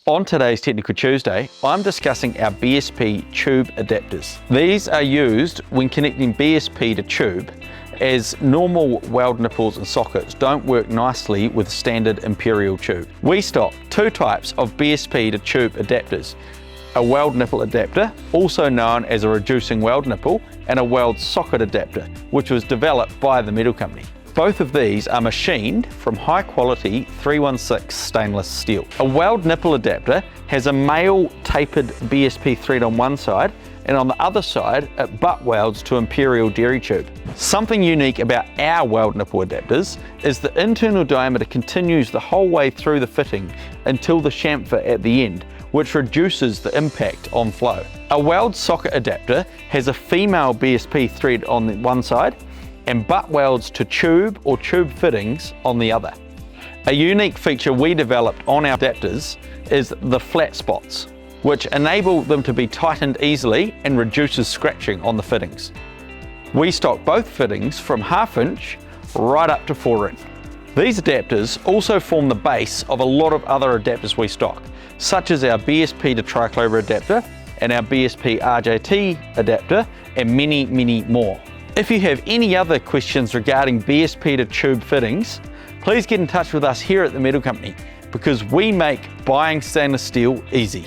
On today's Technical Tuesday, I'm discussing our BSP tube adapters. These are used when connecting BSP to tube, as normal weld nipples and sockets don't work nicely with standard imperial tube. We stock two types of BSP to tube adapters: a weld nipple adapter, also known as a reducing weld nipple, and a weld socket adapter, which was developed by the metal company. Both of these are machined from high quality 316 stainless steel. A weld nipple adapter has a male tapered BSP thread on one side, and on the other side it butt welds to imperial dairy tube. Something unique about our weld nipple adapters is the internal diameter continues the whole way through the fitting until the chamfer at the end, which reduces the impact on flow. A weld socket adapter has a female BSP thread on the one side and butt welds to tube or tube fittings on the other. A unique feature we developed on our adapters is the flat spots, which enable them to be tightened easily and reduces scratching on the fittings. We stock both fittings from 1/2 inch right up to 4 inch. These adapters also form the base of a lot of other adapters we stock, such as our BSP to triclover adapter and our BSP RJT adapter, and many, many more. If you have any other questions regarding BSP to tube fittings, please get in touch with us here at the Metal Company, because we make buying stainless steel easy.